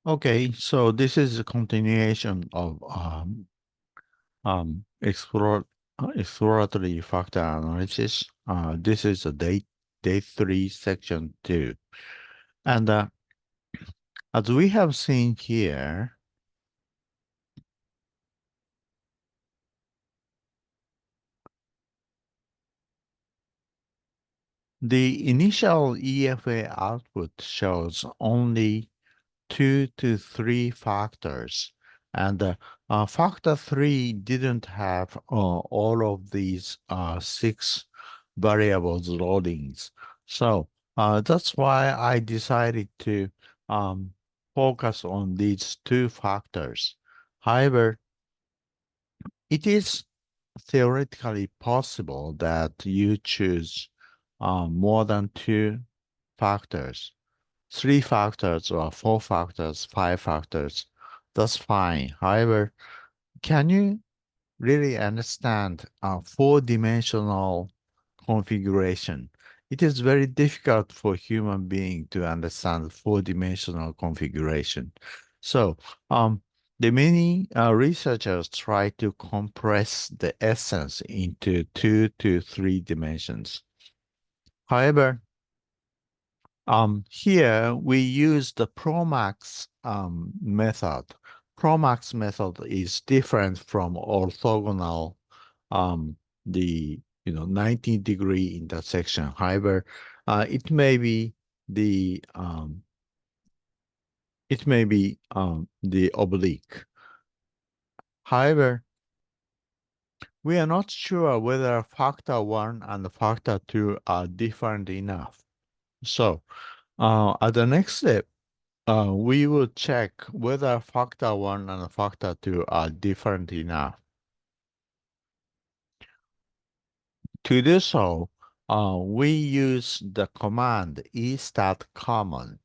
Okay, so this is a continuation of explore, exploratory factor analysis. This is a day three, section two. And as we have seen here, the initial EFA output shows only 2 to 3 factors. And factor 3 didn't have all of these 6 variables loadings. So that's why I decided to um, focus on these 2 factors. However, it is theoretically possible that you choose more than 2 factors. 3 factors or 4 factors, 5 factors, that's fine. However, can you really understand a 4-dimensional configuration? It is very difficult for human being to understand 4-dimensional configuration. So, the many researchers try to compress the essence into 2 to 3 dimensions. However, here we use the Promax method. Promax method is different from orthogonal, um, the 90-degree intersection. However, it may be the the oblique. However, we are not sure whether factor one and factor two are different enough. So, at the next step, we will check whether factor 1 and factor 2 are different enough. To do so, we use the command estat_common.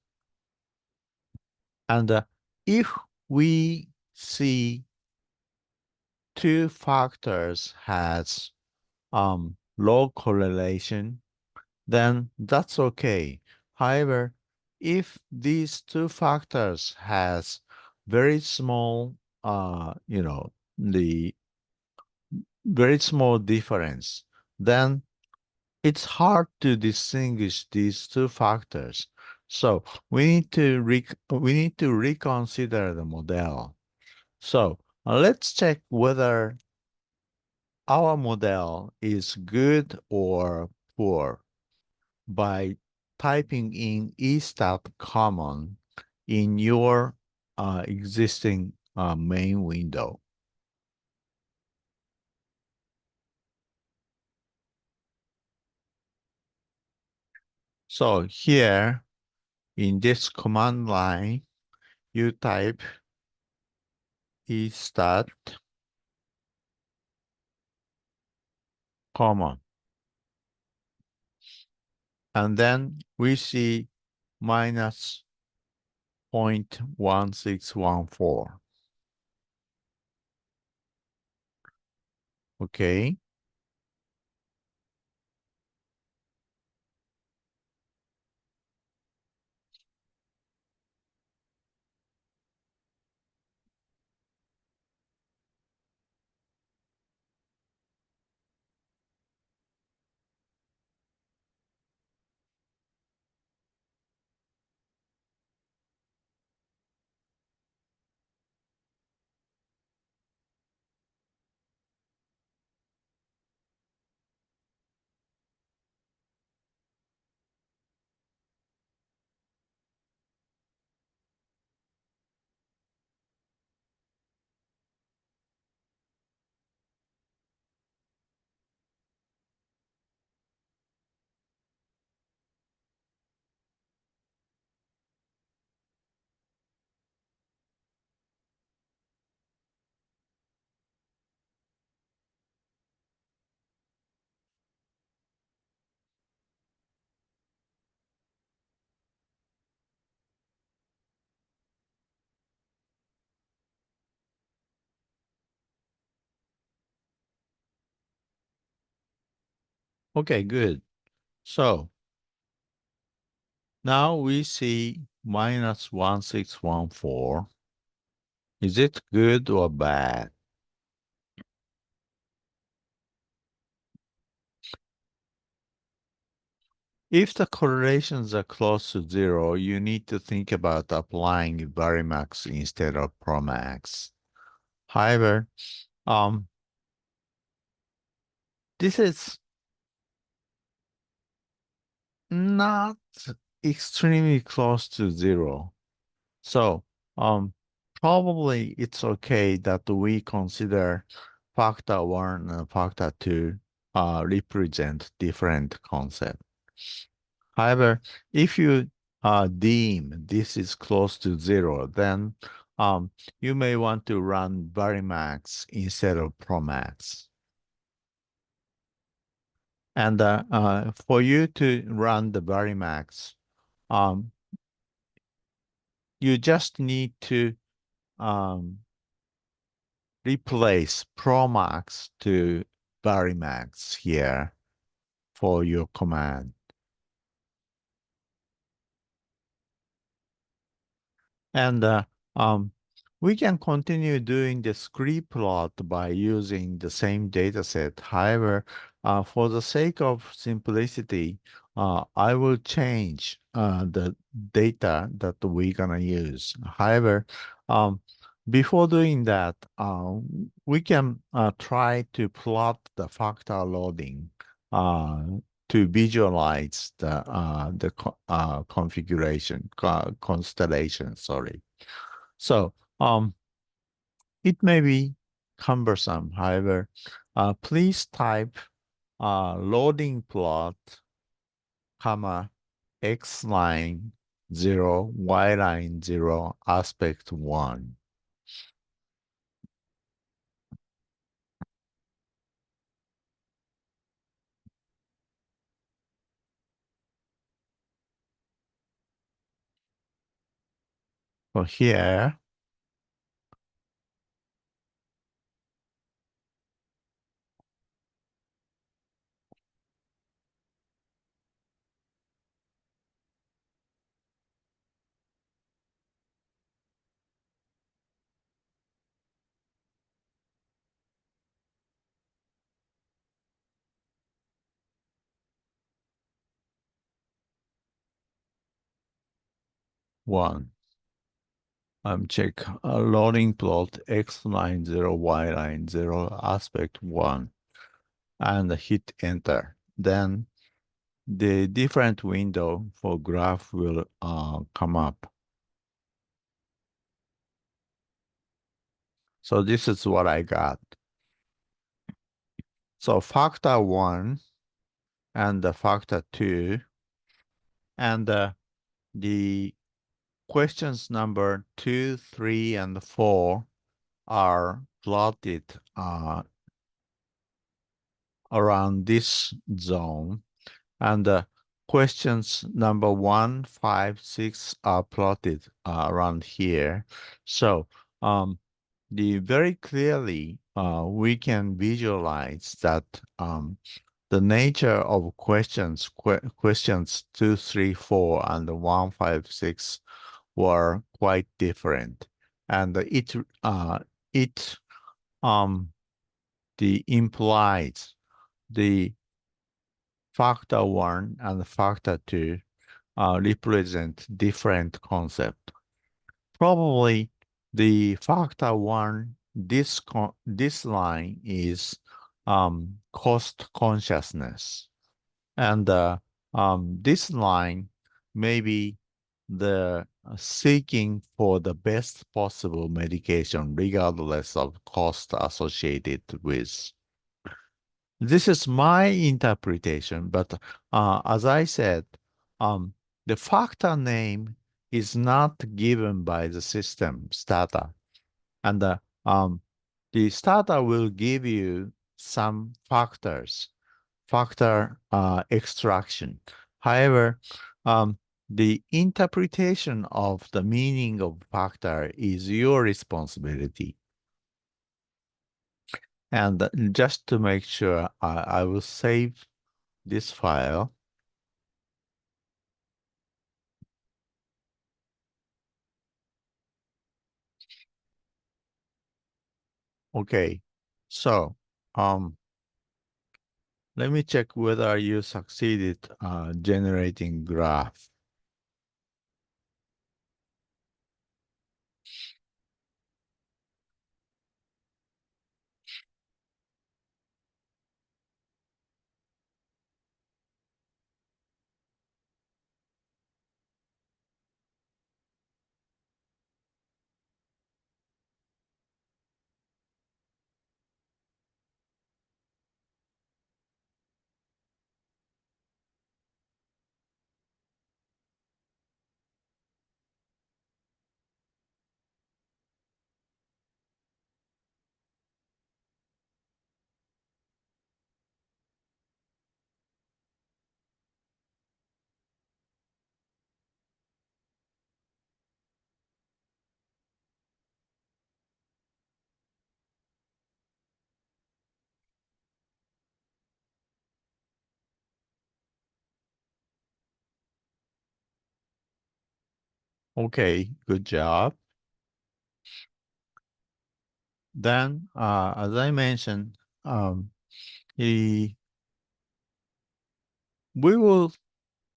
And if we see 2 factors has low correlation, then that's okay. However, if these 2 factors has very small, the very small difference, then it's hard to distinguish these 2 factors. So we need to reconsider the model. So let's check whether our model is good or poor by typing in estat common in your existing main window. So here in this command line, you type estat common, and then we see minus 0.1614. Okay. Okay, good. So now we see minus 1614. Is it good or bad? If the correlations are close to zero, you need to think about applying Varimax instead of Promax. However, um, this is not extremely close to zero. So, um, probably it's okay that we consider factor one and factor two represent different concepts. However, if you deem this is close to zero, then um, you may want to run Varimax instead of Promax. And for you to run the Varimax, um, you just need to um, replace Promax to Varimax here for your command. And um, we can continue doing the script plot by using the same data set. However, for the sake of simplicity, I will change the data that we're gonna use. However, um, before doing that, we can try to plot the factor loading uh, to visualize the configuration constellation. Sorry. So it may be cumbersome. However, please type loading plot, comma x line 0, y line 0, aspect 1. So here, 1. Check loading plot x line 0, y line 0, aspect 1, and hit enter. Then the different window for graph will come up. So this is what I got. So factor 1 and the factor 2 and the questions number 2, 3, and 4 are plotted around this zone. And questions number 1, 5, 6 are plotted around here. So very clearly we can visualize that the nature of questions 2, 3, 4, and 1, 5, 6 were quite different, and it the implies the factor 1 and factor 2 represent different concepts. Probably the factor 1, this line is cost consciousness. And this line may be the seeking for the best possible medication regardless of cost associated with. This is my interpretation, but as I said, the factor name is not given by the system Stata, and the Stata will give you some factor extraction. However, the interpretation of the meaning of factor is your responsibility. And just to make sure, I will save this file. Okay, so um, let me check whether you succeeded generating graph. Okay, good job. Then, as I mentioned, um, he, we will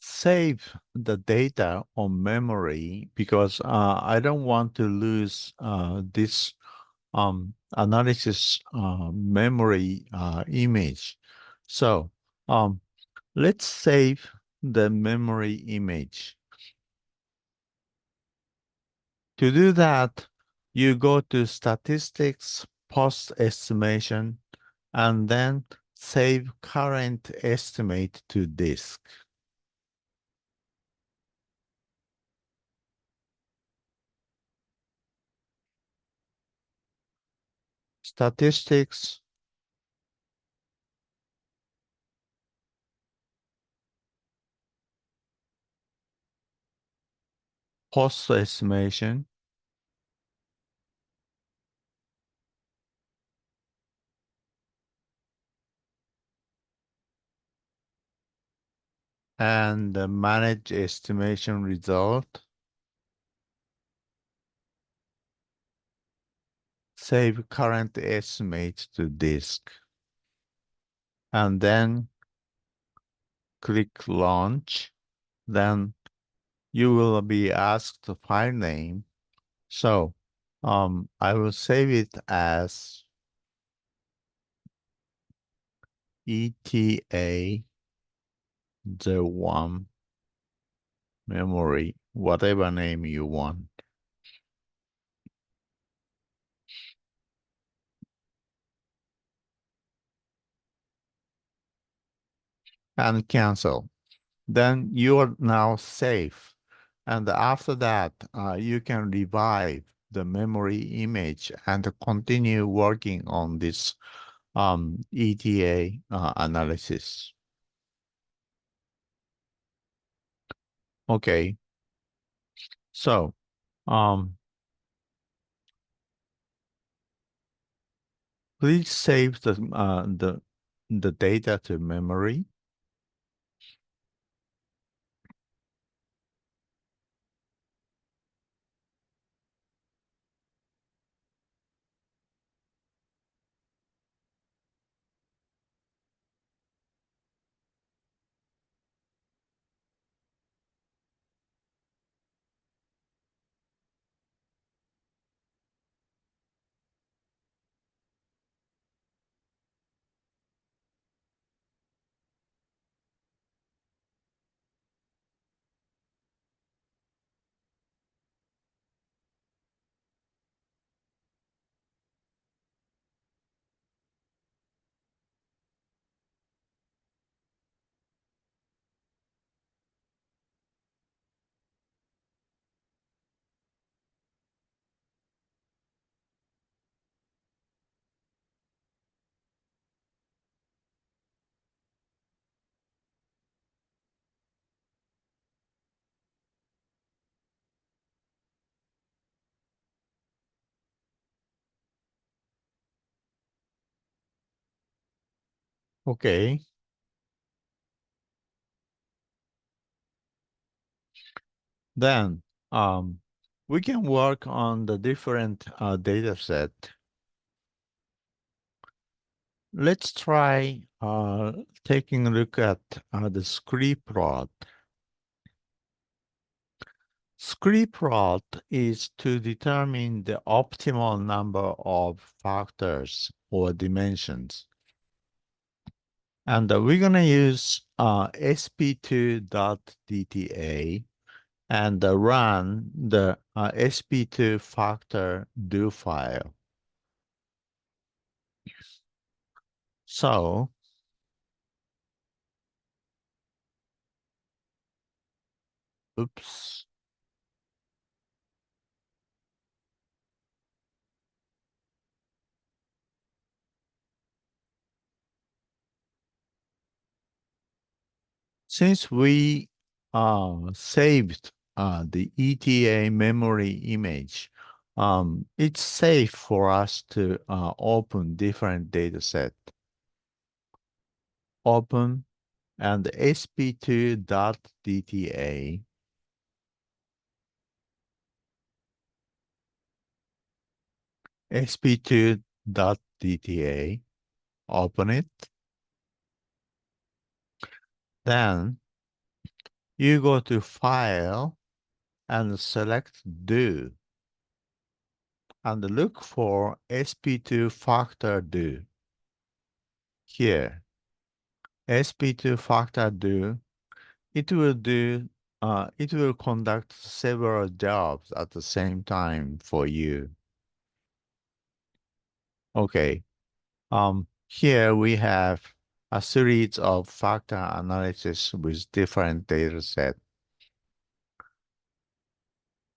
save the data on memory because I don't want to lose this analysis memory image. So let's save the memory image. To do that, you go to Statistics, Post Estimation, and then save current estimate to disk. Statistics, Post Estimation, and the Manage Estimation Result. Save current estimate to disk. And then click Launch. Then you will be asked the file name. So I will save it as ETA the one memory, whatever name you want, and cancel. Then you are now safe. And after that, you can revive the memory image and continue working on this ETA analysis. Okay, so um, please save the data to memory. Okay, then um, we can work on the different data set. Let's try taking a look at the script plot. Script plot is to determine the optimal number of factors or dimensions. And we're going to use sp2.dta and run the sp2 factor do file. So, oops. Since we saved the ETA memory image, it's safe for us to open different data set. Open and sp2.dta. sp2.dta. Open it. Then you go to File and select Do and look for sp2 factor do. Here, sp2 factor do, it will conduct several jobs at the same time for you. Okay, here we have a series of factor analysis with different data set.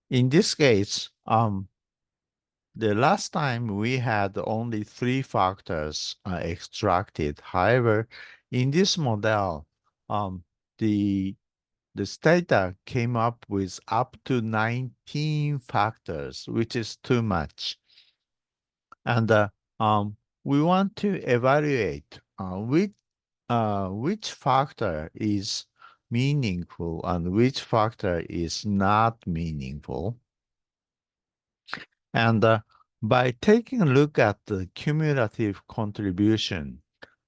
In this case, the last time we had only 3 factors extracted. However, in this model, um, the data came up with up to 19 factors, which is too much. And we want to evaluate which factor is meaningful and which factor is not meaningful. And by taking a look at the cumulative contribution,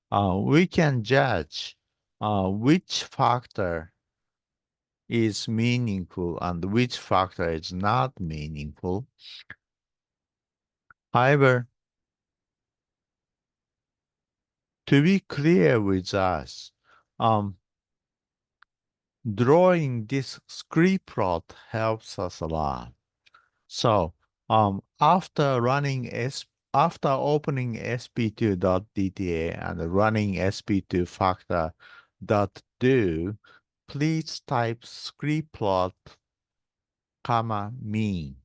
we can judge which factor is meaningful and which factor is not meaningful. However, to be clear with us, drawing this script plot helps us a lot. So after opening sp2.dta and running sp2 factor.do, please type script plot, comma, mean.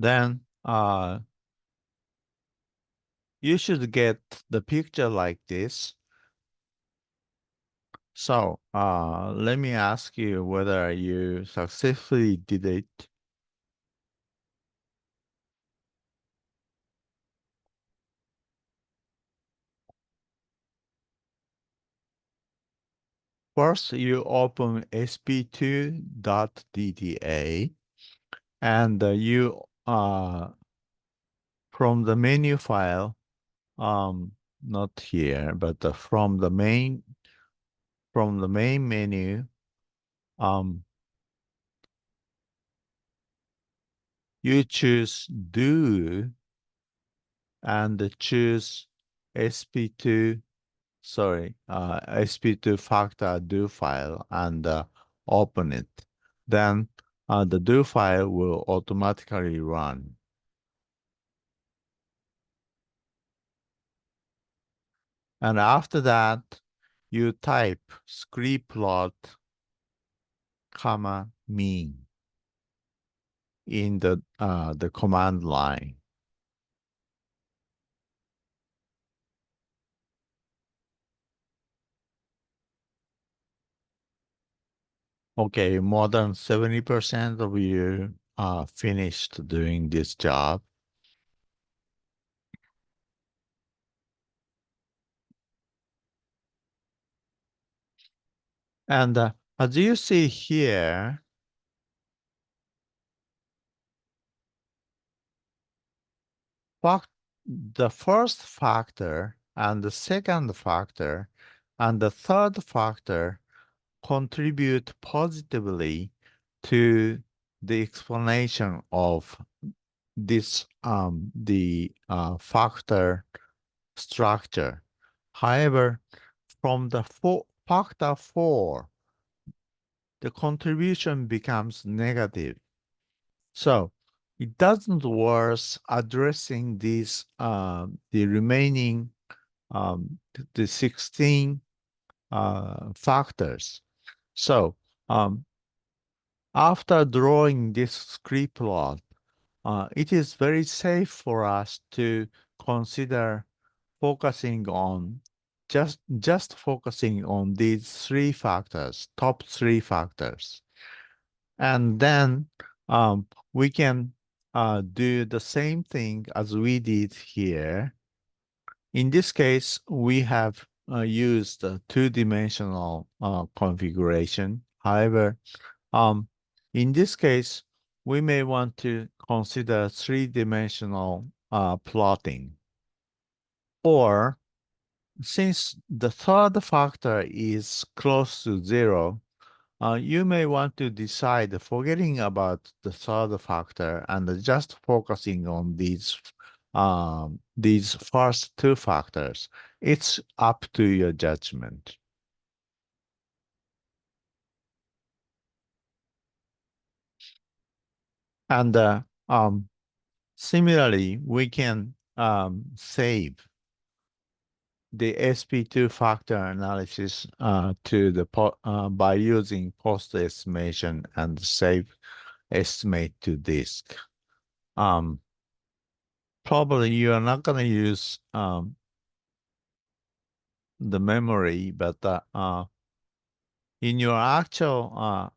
Then you should get the picture like this. So let me ask you whether you successfully did it. First, you open sp2.dta and you from the menu file, not here, but from the main menu, you choose do and choose sp2, sp2 factor do file and open it. Then the do file will automatically run. And after that, you type script plot, comma, mean in the command line. Okay, more than 70% of you finished doing this job. And as you see here, fac the first factor and the second factor and the third factor contribute positively to the explanation of this the factor structure. However, from the factor 4, the contribution becomes negative. So it doesn't worth addressing these the remaining the 16 factors. So um, after drawing this script plot, it is very safe for us to consider focusing on just focusing on these three factors, top three factors. And then we can do the same thing as we did here. In this case, we have used a two-dimensional configuration. However, um, in this case, we may want to consider three-dimensional plotting. Or since the third factor is close to 0, you may want to decide forgetting about the third factor and just focusing on these first two factors. It's up to your judgment. And similarly, we can save the SP2 factor analysis by using post estimation and save estimate to disk. Probably you are not going to use the memory, but in your actual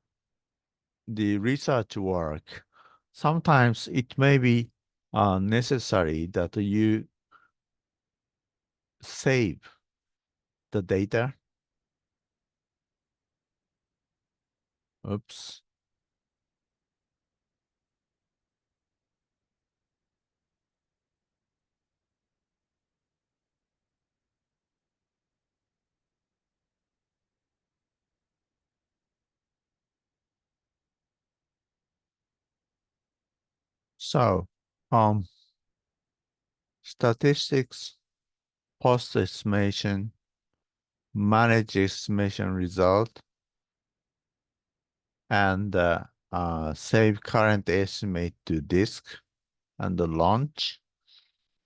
the research work, sometimes it may be necessary that you save the data. Oops. So, statistics, post estimation, manage estimation result, and save current estimate to disk and the launch,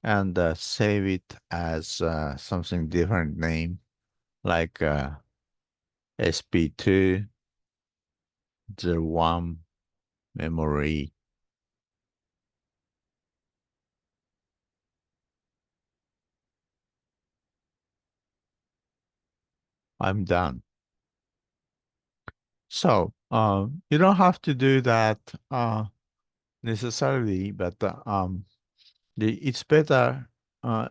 and save it as something different name like SP201 memory. I'm done. So you don't have to do that necessarily, but it's better. Yeah,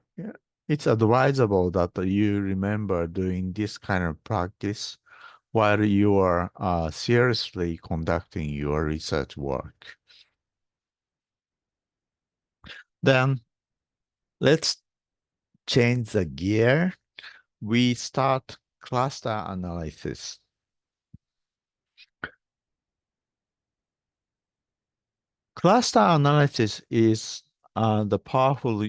it's advisable that you remember doing this kind of practice while you are seriously conducting your research work. Then let's change the gear. We start cluster analysis. Cluster analysis is the powerful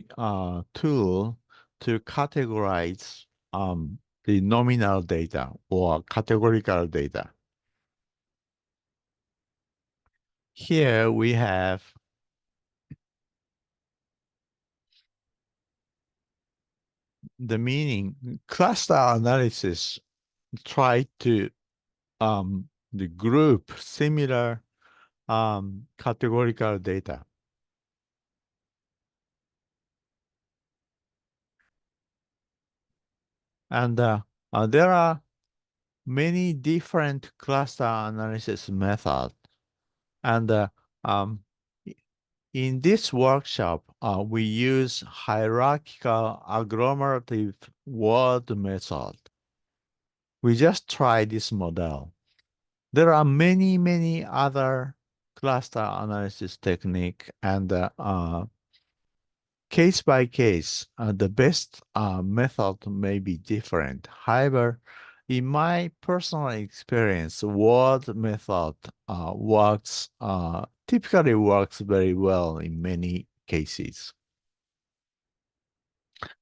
tool to categorize the nominal data or categorical data. Here we have the meaning. Cluster analysis try to the group similar categorical data. And there are many different cluster analysis methods. And um, in this workshop, we use hierarchical agglomerative word method, we just try this model. There are many, many other cluster analysis technique and case by case, the best method may be different. However, in my personal experience, word method typically works very well in many cases.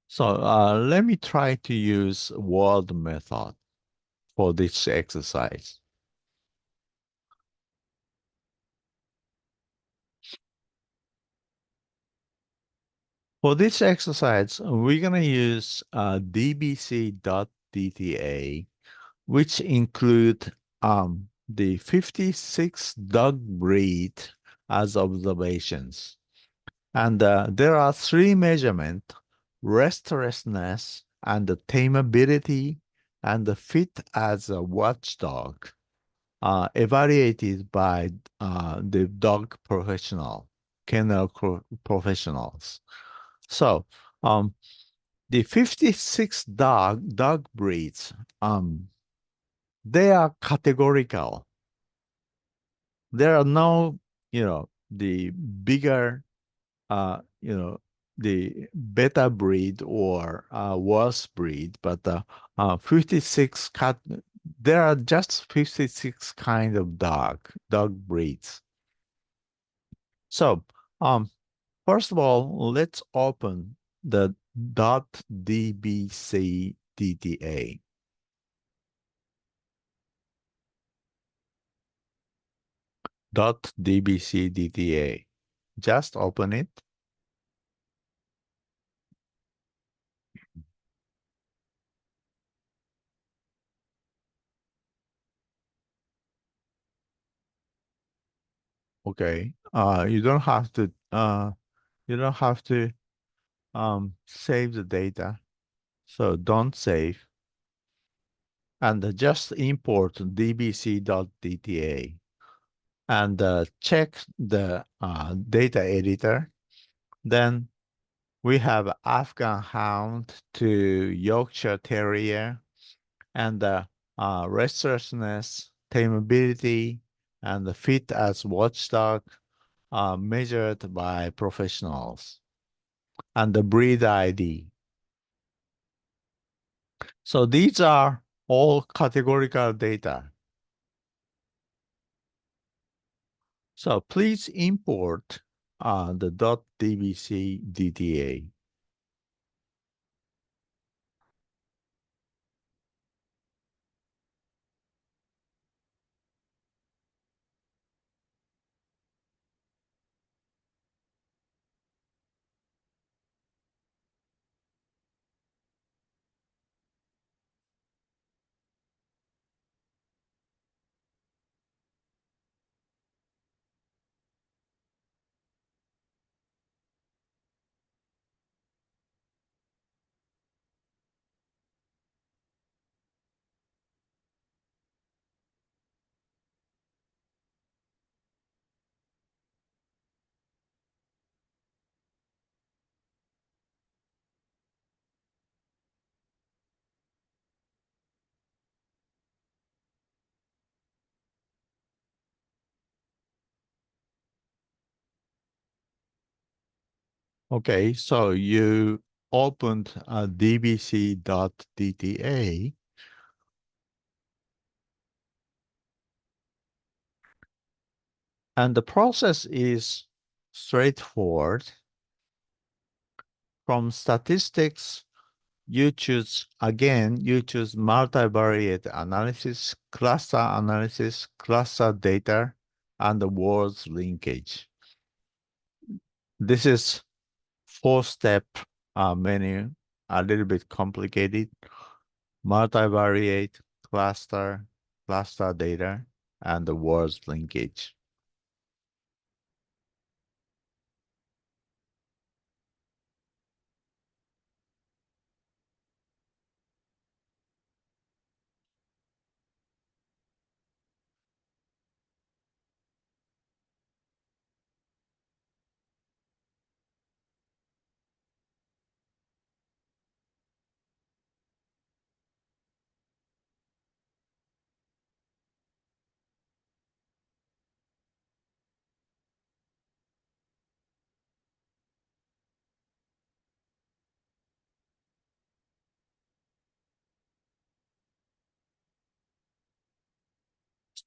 So let me try to use word method for this exercise. For this exercise, we're going to use dbc.dta, which include the 56 dog breed as observations. And there are three measurements: restlessness and the tameability and the fit as a watchdog, evaluated by the dog professional, kennel professionals. So the 56 dog breeds, they are categorical. There are no, the bigger, the better breed or worse breed, but 56 there are just 56 kind of dog breeds. So, first of all, let's open the .dbc.dta. .dbc.dta. Just open it. Okay. You don't have to save the data. So don't save. And just import dbc.dta and check the data editor. Then we have Afghan Hound to Yorkshire Terrier and restlessness, tameability, and the fit as watchdog are measured by professionals, and the breed ID. So these are all categorical data. So please import the .dbc.dta. Okay, so you opened dbc.dta, and the process is straightforward. From statistics, you choose multivariate analysis, cluster data, and the words linkage. This is four-step menu, a little bit complicated. Multivariate, cluster data, and the words linkage.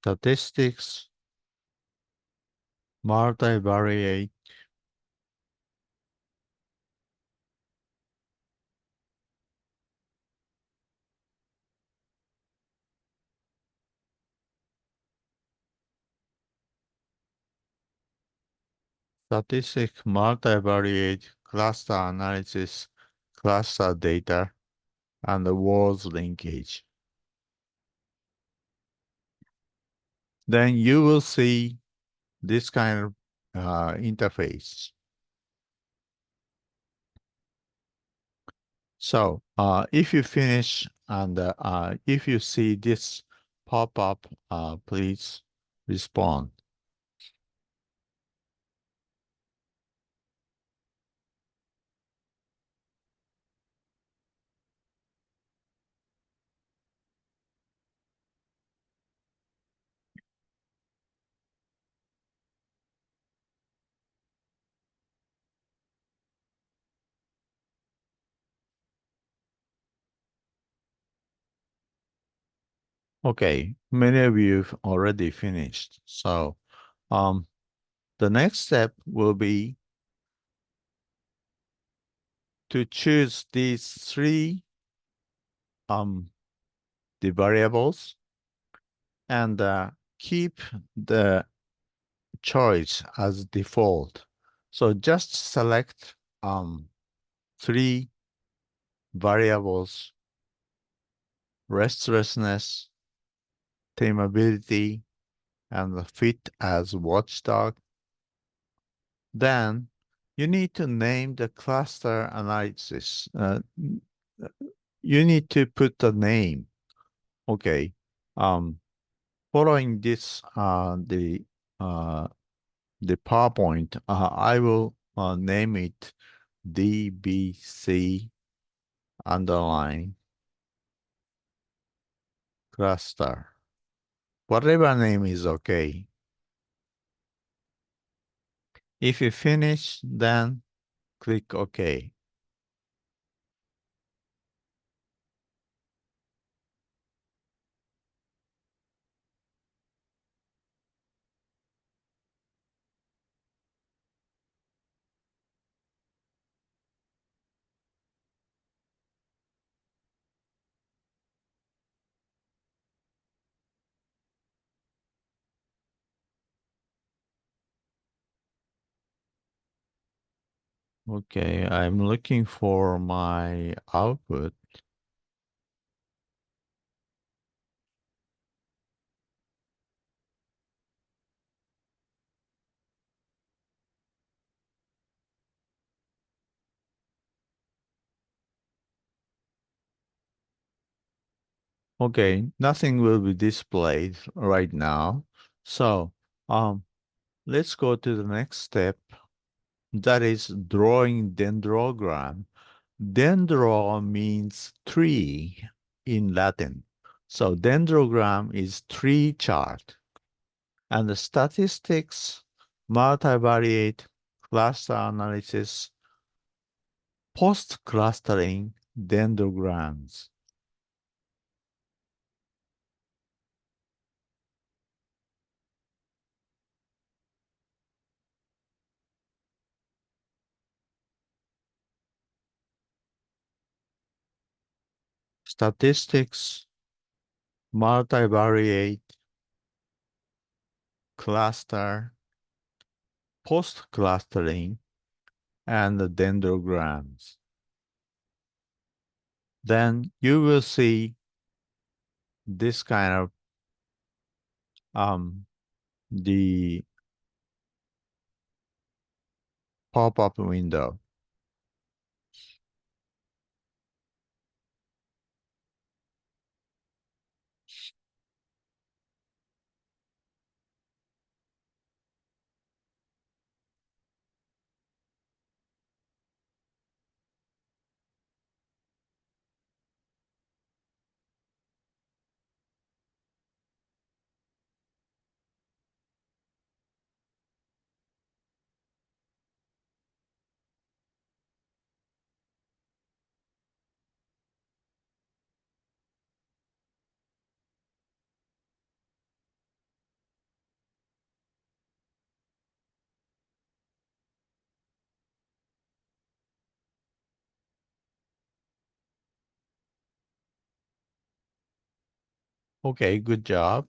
Statistics, multivariate, multivariate, cluster analysis, cluster data, and the words linkage. Then you will see this kind of interface. So if you finish and if you see this pop up, please respond. Okay, many of you have already finished. So um, the next step will be to choose these three um, the variables and keep the choice as default. So just select three variables: restlessness, tameability, and fit as watchdog. Then you need to name the cluster analysis. You need to put the name. Okay. Um, Following this, uh, the PowerPoint, I will name it DBC underline cluster. Whatever name is okay. If you finish, then click OK. Okay, I'm looking for my output. Okay, nothing will be displayed right now. So, um, let's go to the next step. That is drawing dendrogram. Dendro means tree in Latin. So dendrogram is tree chart. And the statistics, multivariate, cluster analysis, post-clustering dendrograms. Statistics, multivariate, cluster, post-clustering, and the dendrograms. Then you will see this kind of the pop-up window. Okay, good job.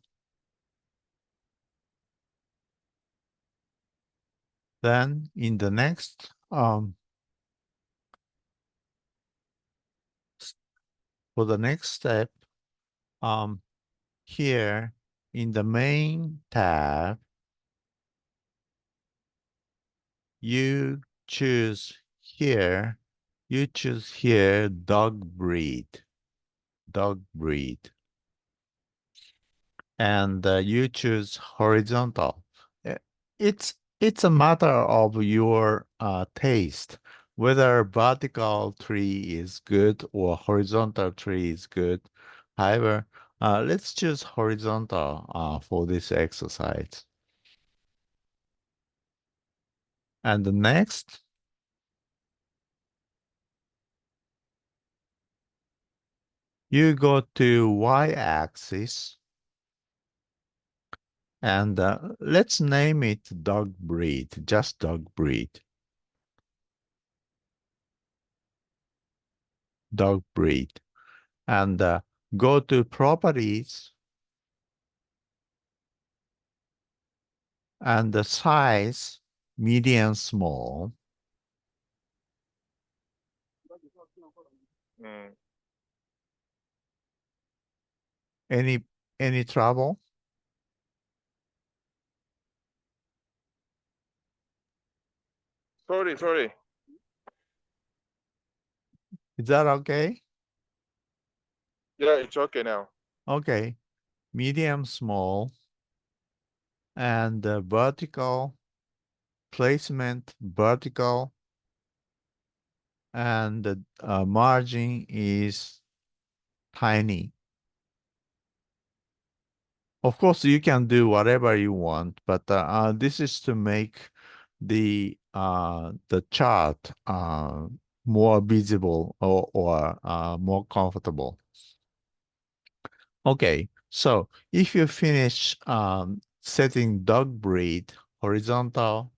Then in the next, for the next step, um, here in the main tab, you choose here, you choose here dog breed, and you choose horizontal. Uh, it's a matter of your taste, whether vertical tree is good or horizontal tree is good. However, let's choose horizontal for this exercise. And the next, you go to y-axis and let's name it dog breed, just dog breed, dog breed. And go to properties and the size, medium, small. Mm. Any any trouble? Sorry, sorry. Is that okay? Yeah, it's okay now. Okay, medium, small, and vertical placement, vertical, and the margin is tiny. Of course, you can do whatever you want, but this is to make the chart more visible or more comfortable. Okay, so if you finish setting dog breed horizontal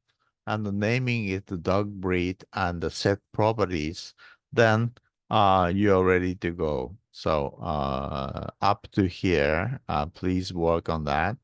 and naming it the dog breed and the set properties, then you're ready to go. So up to here, please work on that.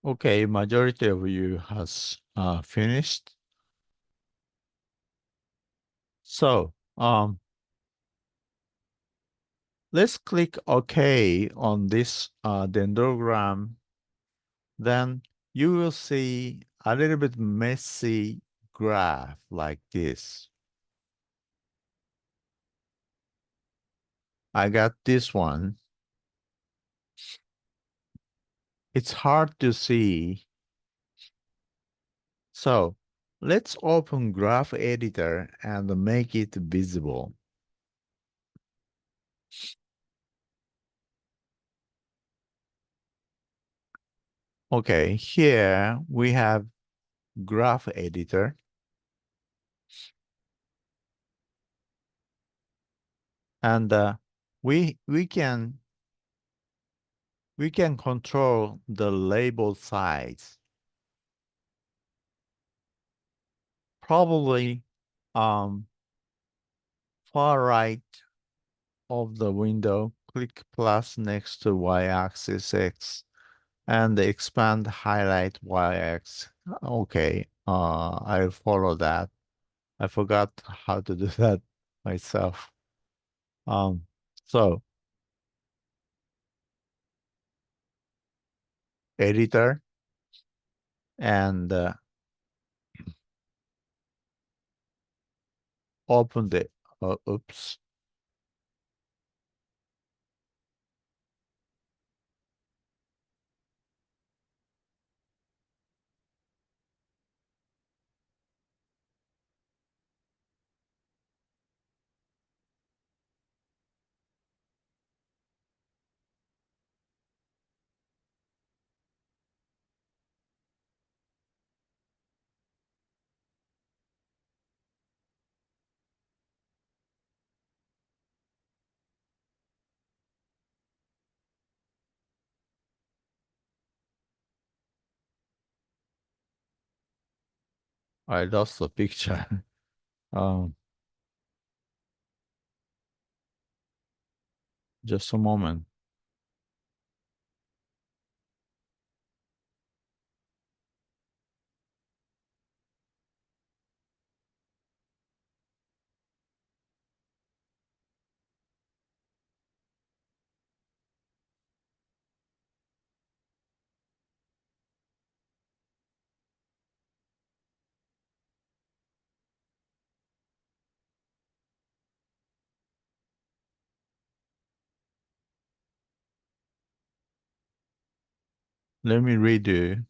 Okay, majority of you has finished. So let's click OK on this dendrogram. Then you will see a little bit messy graph like this. I got this one. It's hard to see. So let's open Graph Editor and make it visible. Okay, here we have Graph Editor. And we can control the label size. Probably um, far right of the window, click plus next to y-axis X and expand highlight y-axis. Okay, I'll follow that. I forgot how to do that myself. Um, so editor, and open the, oops. I lost the picture. Um, just a moment. Let me redo.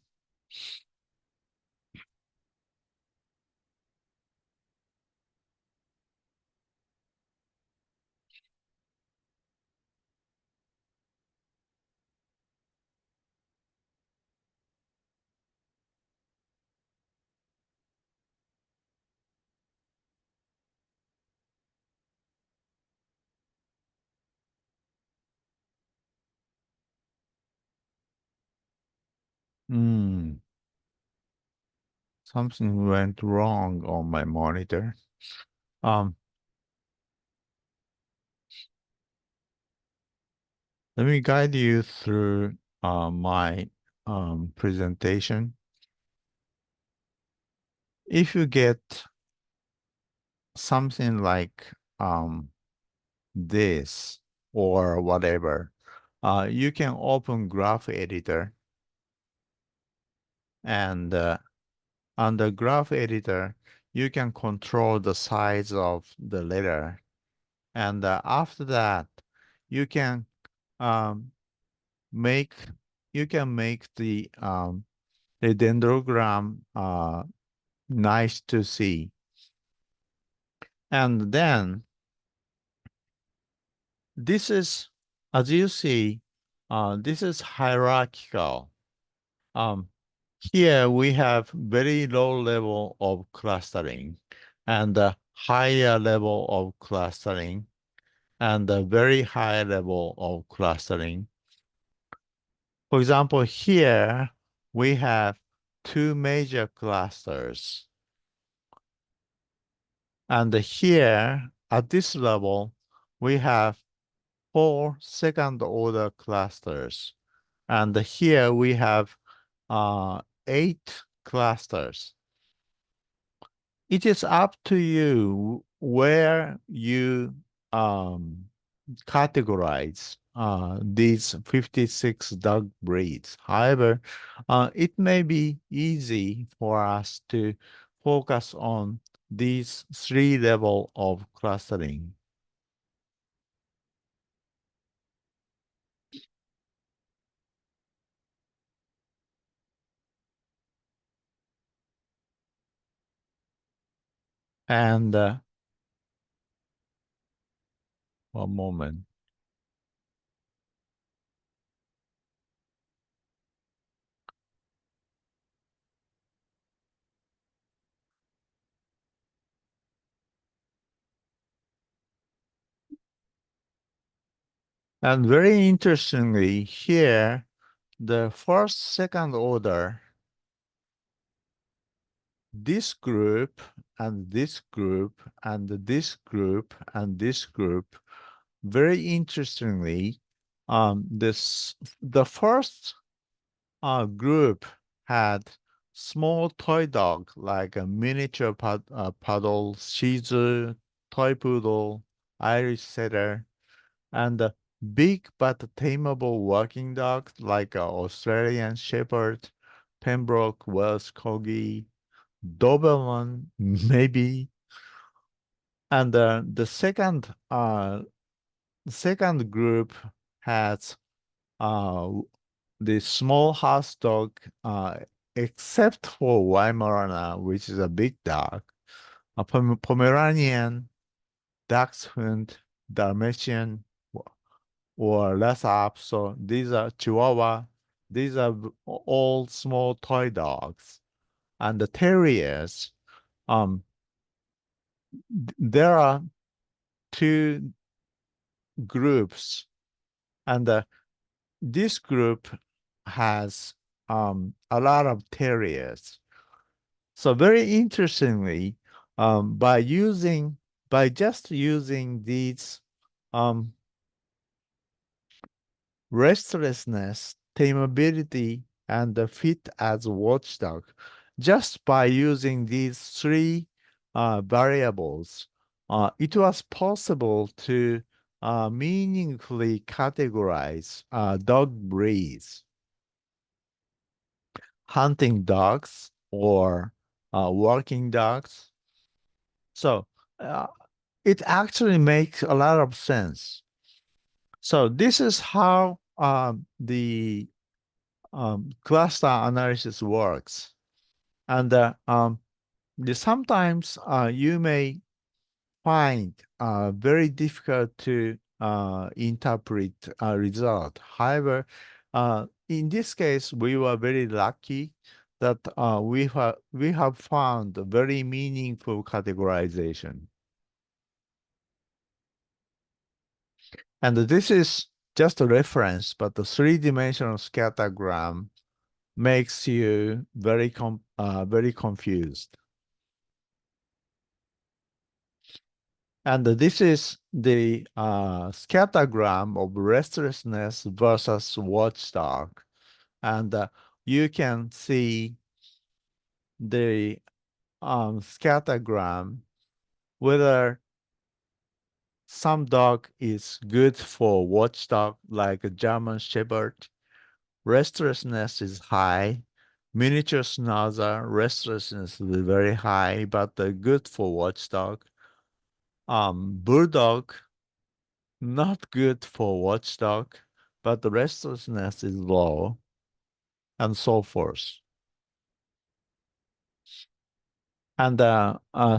Hmm, something went wrong on my monitor. Um, Let me guide you through my presentation. If you get something like this or whatever, you can open Graph Editor, and on the Graph Editor, you can control the size of the letter. And after that, you can um, make the dendrogram nice to see. And then this is, as you see, this is hierarchical. Um, Here we have very low level of clustering and a higher level of clustering and a very high level of clustering. For example, here we have two major clusters. And here at this level, we have four second order clusters. And here we have 8 clusters. It is up to you where you um, categorize these 56 dog breeds. However, it may be easy for us to focus on these 3 levels of clustering. And one moment. And very interestingly, here, the first, second order, this group and this group and this group and this group, very interestingly, the first group had small toy dog like a miniature puddle, Shih Tzu, toy poodle, Irish setter, and a big but tameable working dog like an Australian Shepherd, Pembroke, Wells, Kogi, Doberman, maybe. And the second group has uh, the small house dog, except for Weimaraner, which is a big dog, a Pomeranian, Dachshund, Dalmatian, or less up. So these are Chihuahua. These are all small toy dogs. And the terriers, um, there are two groups, and this group has a lot of terriers. So very interestingly, by just using these um, restlessness, tameability, and the fit as a watchdog, just by using these three variables, it was possible to meaningfully categorize dog breeds, hunting dogs or working dogs. So uh, it actually makes a lot of sense. So this is how the cluster analysis works. And sometimes you may find very difficult to interpret a result. However, in this case, we were very lucky that we have found a very meaningful categorization. And this is just a reference, but the three-dimensional scattergram makes you very confused. And this is the scattergram of restlessness versus watchdog. And you can see the scattergram, whether some dog is good for watchdog, like a German Shepherd. Restlessness is high. Miniature Schnauzer, restlessness is very high, but good for watchdog. Bulldog, not good for watchdog, but the restlessness is low, and so forth. And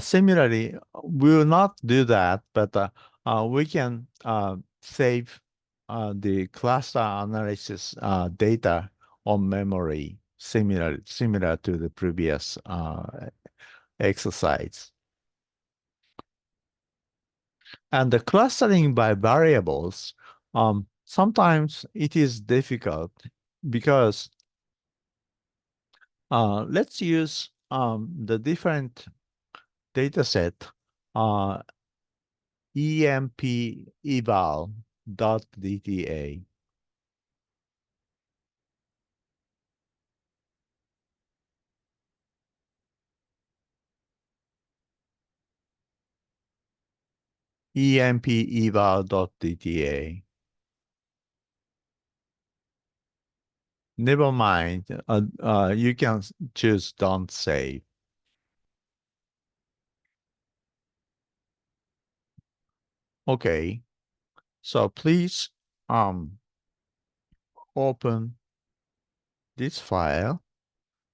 similarly, we will not do that, but we can save the cluster analysis data on memory, similar to the previous exercise. And the clustering by variables, sometimes it is difficult because let's use the different data set, uh, EMP eval.dta. EMP eval.dta. Never mind, you can choose don't save. Okay, so please open this file.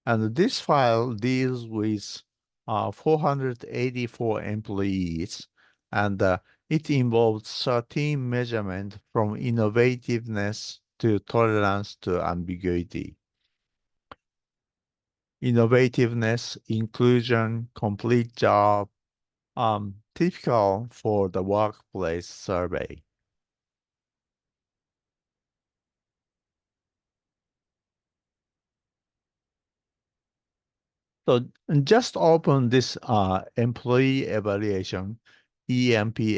And this file deals with 484 employees, and it involves 13 measurements from innovativeness to tolerance to ambiguity. Innovativeness, inclusion, complete job, typical for the workplace survey. So just open this employee evaluation, empeval.dta.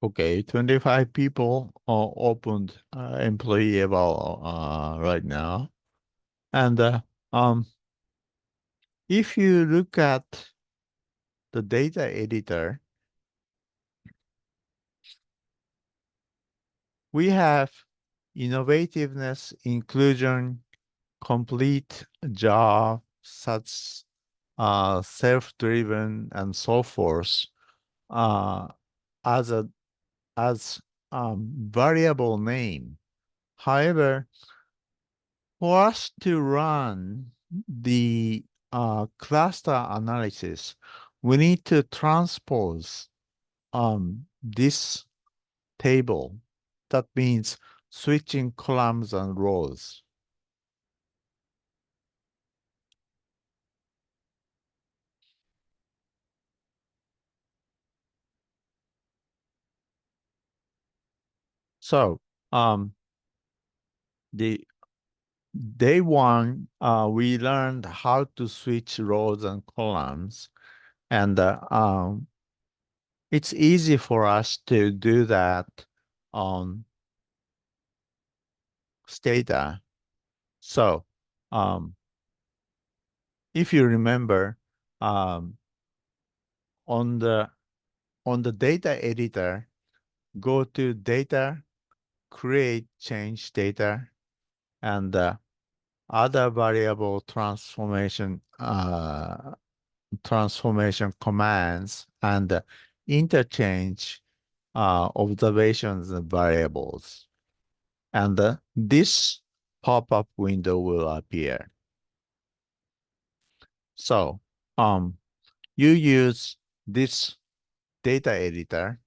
Okay, 25 people opened employee eval right now. And um, if you look at the data editor, we have innovativeness, inclusion, complete job, such self-driven, and so forth, uh, as a as variable name. However, for us to run the cluster analysis, we need to transpose this table. That means switching columns and rows. So the day one, we learned how to switch rows and columns, and it's easy for us to do that on Stata. So um, if you remember, um, on the data editor, go to data, create change data, and other variable transformation commands, and interchange observations and variables. And this pop-up window will appear. So you use this data editor,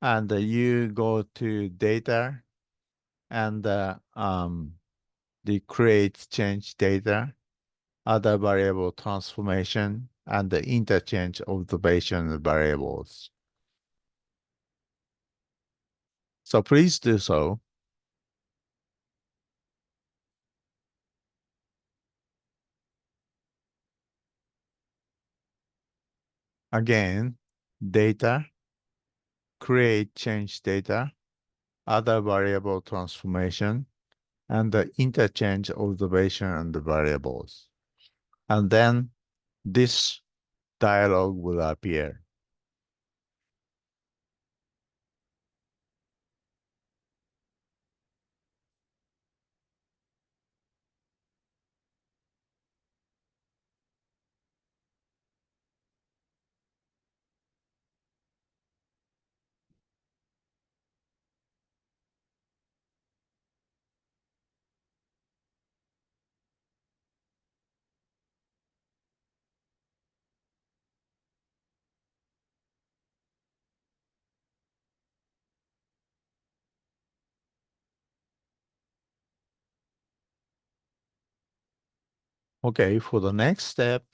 and you go to data and the create change data, other variable transformation, and the interchange observation variables. So please do so. Again, data, create change data, other variable transformation, and the interchange observation and the variables. And then this dialog will appear. Okay, for the next step,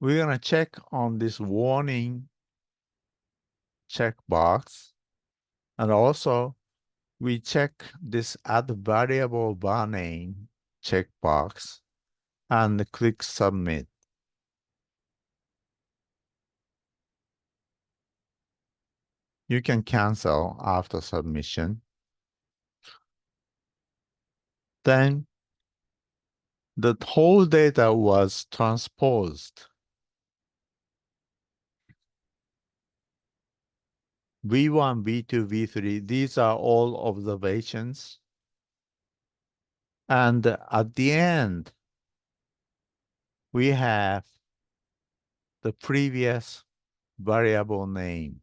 we're gonna check on this warning checkbox, and also we check this add variable var name checkbox and click submit. You can cancel after submission. Then the whole data was transposed. V1, V2, V3, these are all observations. And at the end, we have the previous variable name.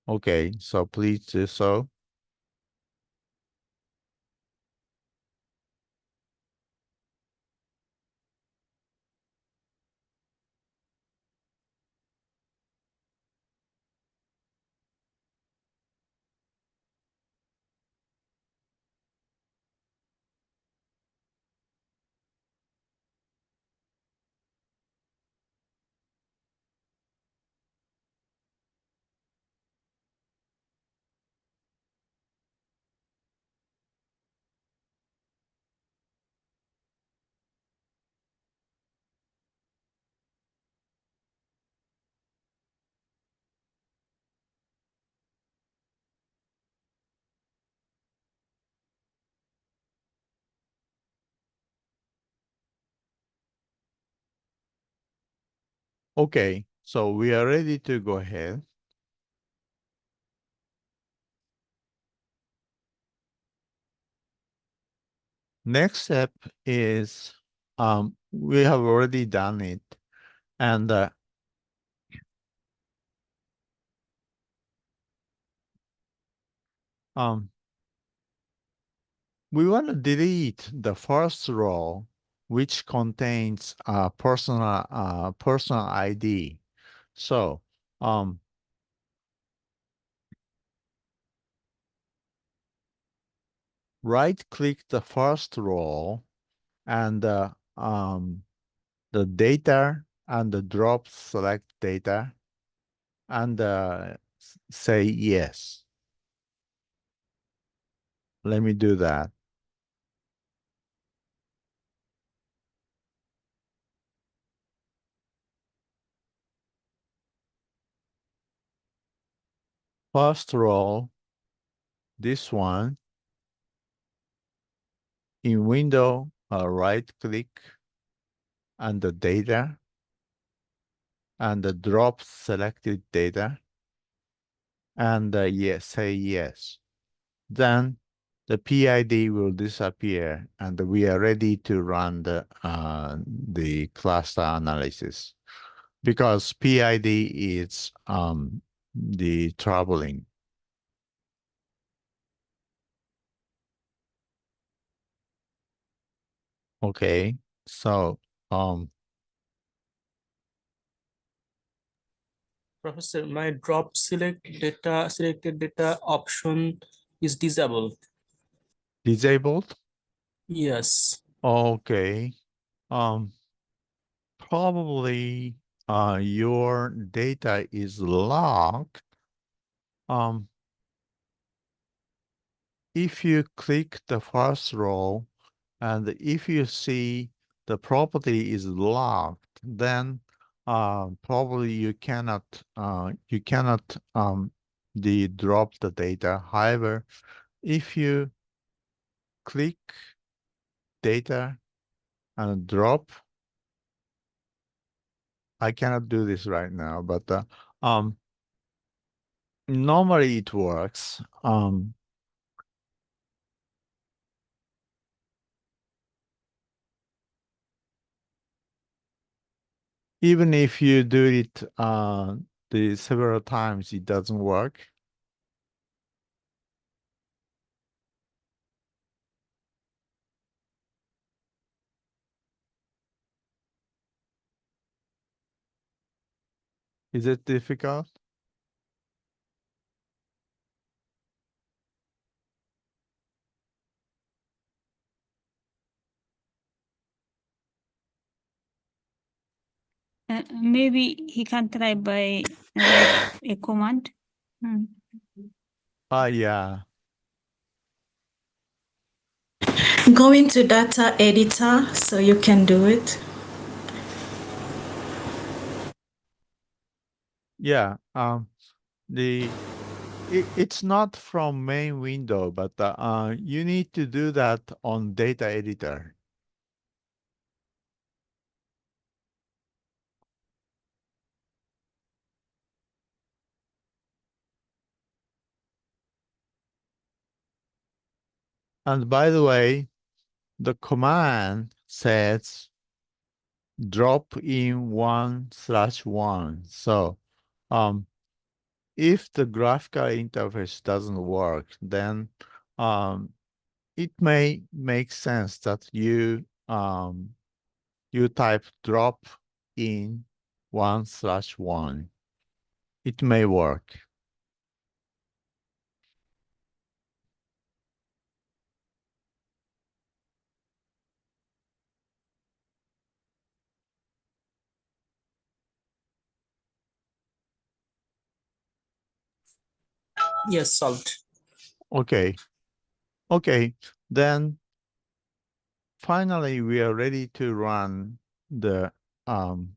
Okay, so please do so. Okay, so we are ready to go ahead. Next step is we have already done it, and um, we want to delete the first row, which contains personal ID. So right-click the first row and the data and the drop select data and say yes. Let me do that. First row, this one, in window, right click and the data and the drop selected data and yes, say yes. Then the PID will disappear and we are ready to run the cluster analysis because PID is the traveling. Okay, so Professor, my drop selected data option is disabled. disabled. Yes. Okay, um, probably your data is locked. If you click the first row and if you see the property is locked, then probably you cannot drop the data. However, if you click data and drop, I cannot do this right now, but normally it works. Even if you do it the several times, it doesn't work. Is it difficult? Maybe he can try by write a command. Yeah. Go into data editor so you can do it. Yeah. It's not from main window, but you need to do that on data editor. And by the way, the command says drop in 1/1. So if the graphical interface doesn't work, then it may make sense that you type drop in 1/1. It may work. Yes, solved. Okay. Okay. Then finally we are ready to run um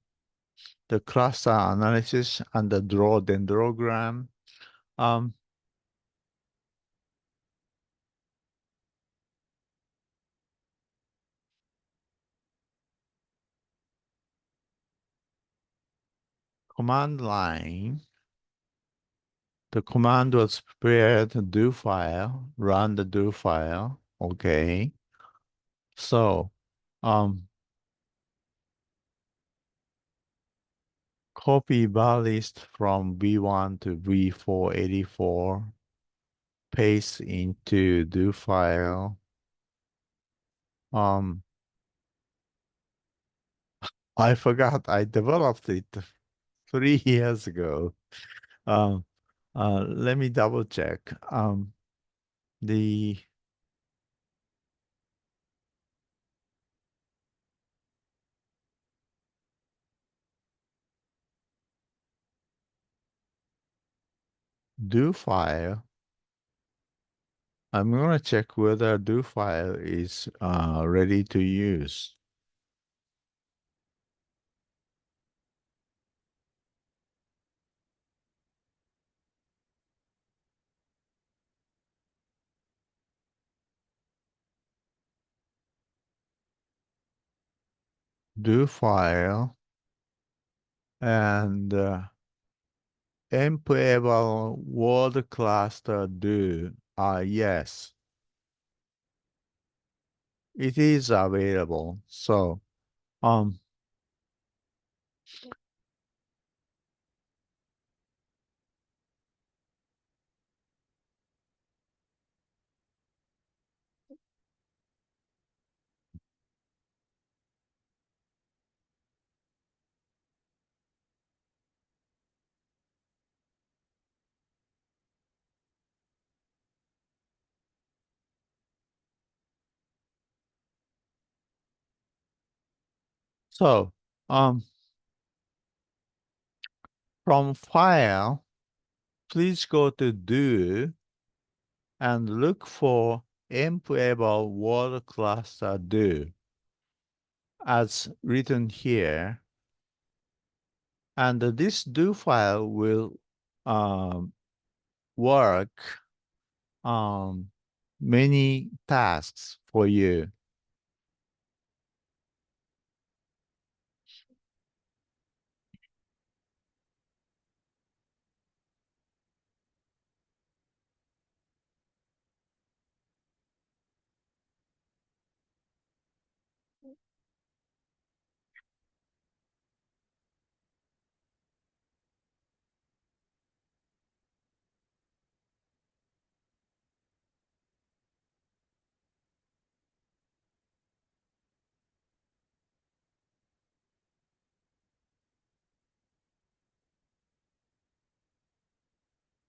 the cluster analysis and the draw dendrogram. Um command line. The command was prepare the do file, run the do file. Okay. So, copy bar list from V1 to V484, paste into do file. I forgot I developed it 3 years ago. Let me double check. The do file. I'm gonna check whether do file is ready to use. Do file and employable word cluster do. Yes, it is available. So, so from file, please go to do and look for employable word cluster do as written here. And this do file will work many tasks for you.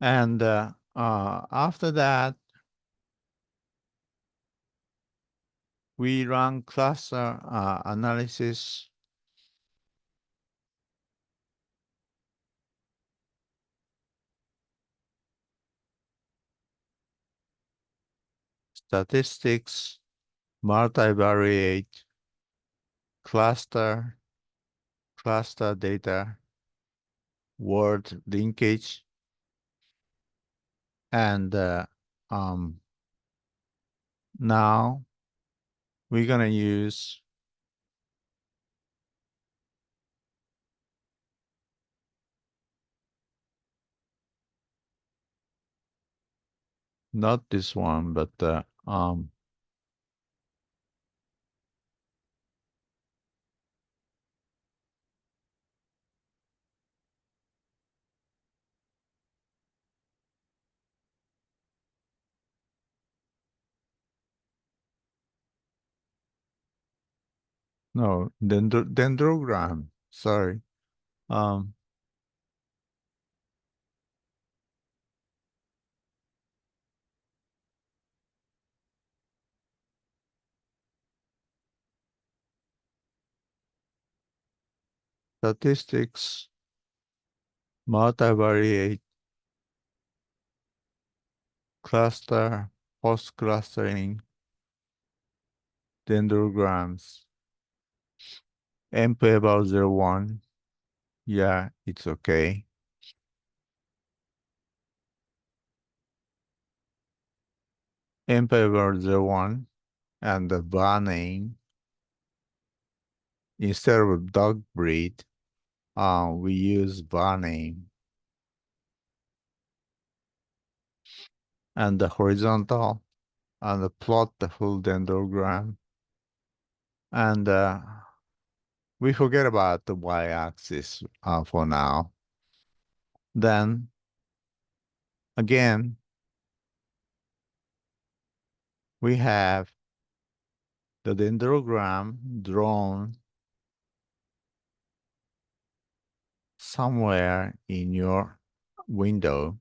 And after that, we run cluster analysis. Statistics, multivariate, cluster data, word linkage, and now we're gonna use not this one, but no, dendrogram. Sorry. Statistics, multivariate, cluster, post-clustering, dendrograms, MP about 01. Yeah, it's okay. MP about 01 and the bar name instead of dog breed, we use var name. And the horizontal, and plot the full dendrogram. And we forget about the y-axis for now. Then, again, we have the dendrogram drawn somewhere in your window.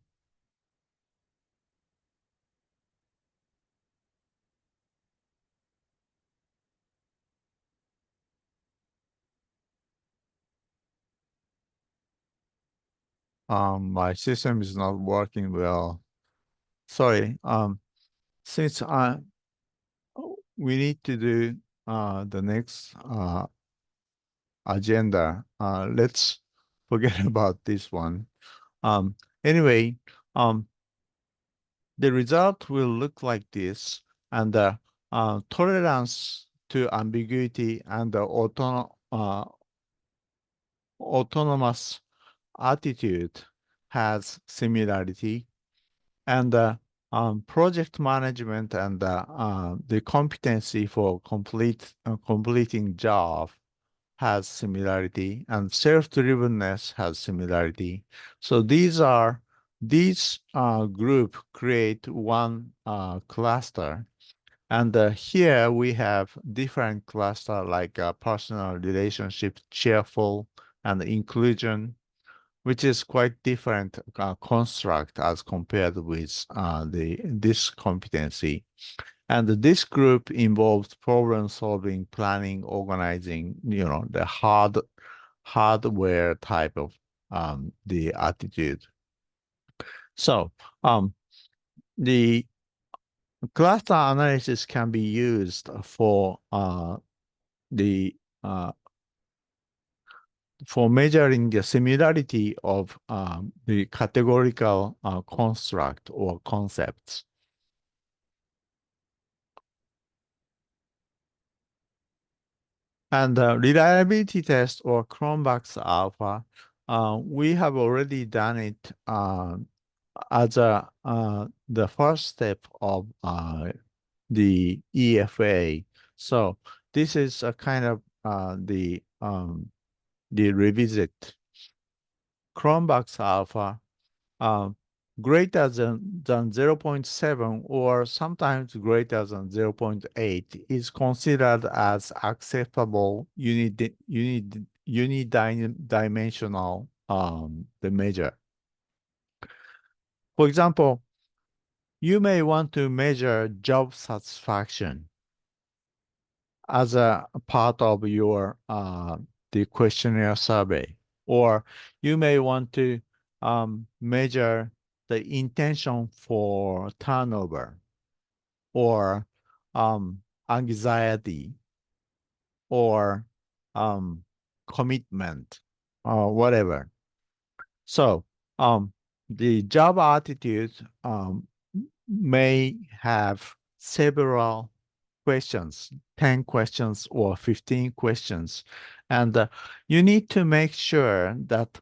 My system is not working well. Sorry. Since we need to do the next agenda, let's forget about this one. Anyway, the result will look like this, and the tolerance to ambiguity and the autonomous attitude has similarity, and project management and the competency for completing job has similarity, and self-drivenness has similarity. So these group create one cluster. And here we have different cluster like personal relationship, cheerful, and inclusion, which is quite different construct as compared with this competency. And this group involves problem solving, planning, organizing, the hardware type of the attitude. So the cluster analysis can be used for the for measuring the similarity of the categorical construct or concepts. And the reliability test or Cronbach's alpha, we have already done it as the first step of the EFA. So this is a kind of the revisit. Cronbach's alpha greater than 0.7 or sometimes greater than 0.8 is considered as acceptable unidimensional the measure. For example, you may want to measure job satisfaction as a part of your the questionnaire survey, or you may want to measure the intention for turnover, or anxiety, or commitment, or whatever. So the job attitude may have several questions, 10 questions or 15 questions. And you need to make sure that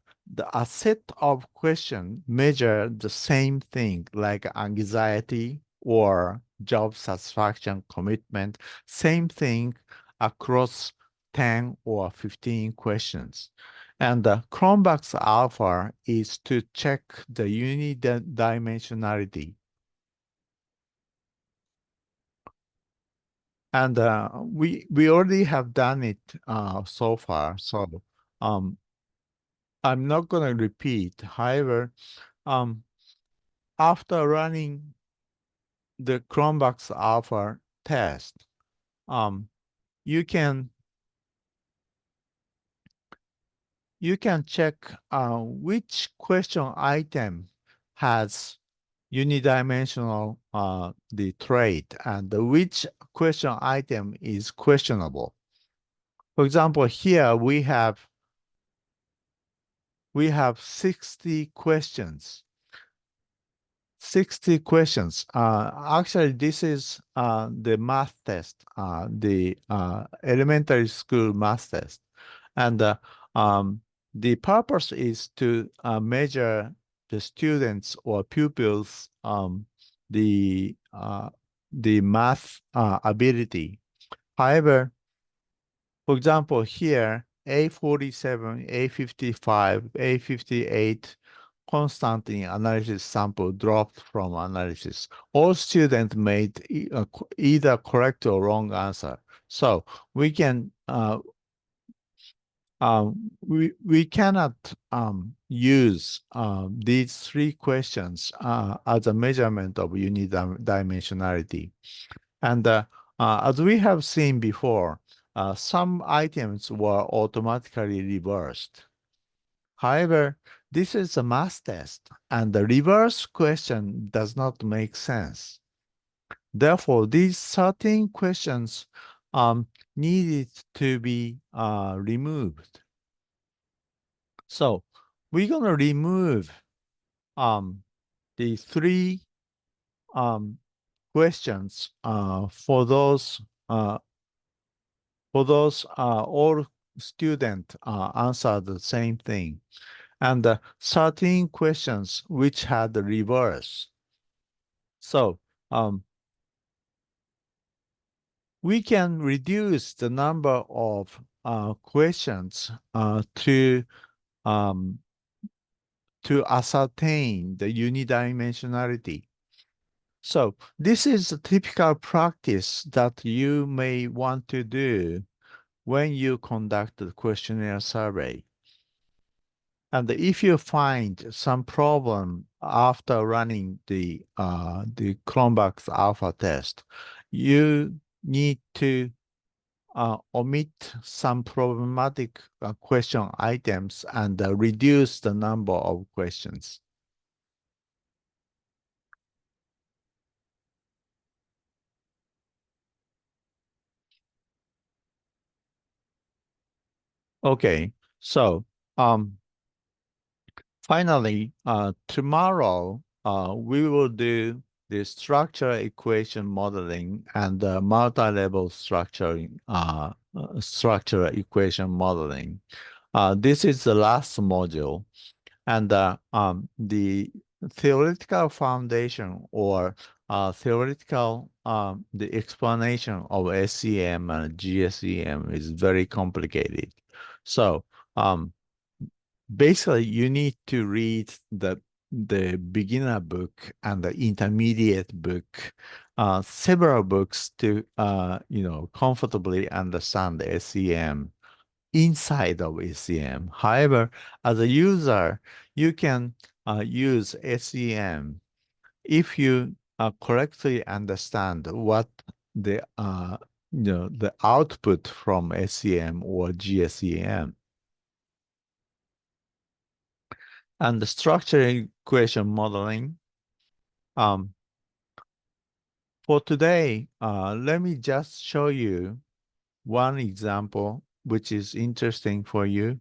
a set of questions measure the same thing, like anxiety or job satisfaction, commitment, same thing across 10 or 15 questions. And the Cronbach's alpha is to check the unidimensionality. And we already have done it so far. So I'm not going to repeat. However, after running the Cronbach's alpha test, you can check which question item has unidimensional the trait and which question item is questionable. For example, here we have 60 questions. 60 questions. Actually, this is the math test, the elementary school math test. And the purpose is to measure the students or pupils the math ability. However, for example, here A47, A55, A58 constant in analysis sample dropped from analysis. All students made either correct or wrong answer. So we can we cannot use these three questions as a measurement of unidimensionality. And as we have seen before, some items were automatically reversed. However, this is a math test, and the reverse question does not make sense. Therefore, these 13 questions needed to be removed. So we're going to remove the three questions for those all students answered the same thing, and 13 questions which had the reverse. So we can reduce the number of questions to ascertain the unidimensionality. So this is a typical practice that you may want to do when you conduct the questionnaire survey. And if you find some problem after running the Cronbach's alpha test, you need to omit some problematic question items and reduce the number of questions. Okay, so finally, tomorrow we will do the structure equation modeling and multi-level structure equation modeling. This is the last module, and the theoretical foundation or theoretical the explanation of SEM and GSEM is very complicated. So basically, you need to read the beginner book and the intermediate book, several books to comfortably understand the SEM inside of SEM. However, as a user, you can use SEM if you correctly understand what the the output from SEM or GSEM. And the structure equation modeling. For today, let me just show you one example which is interesting for you.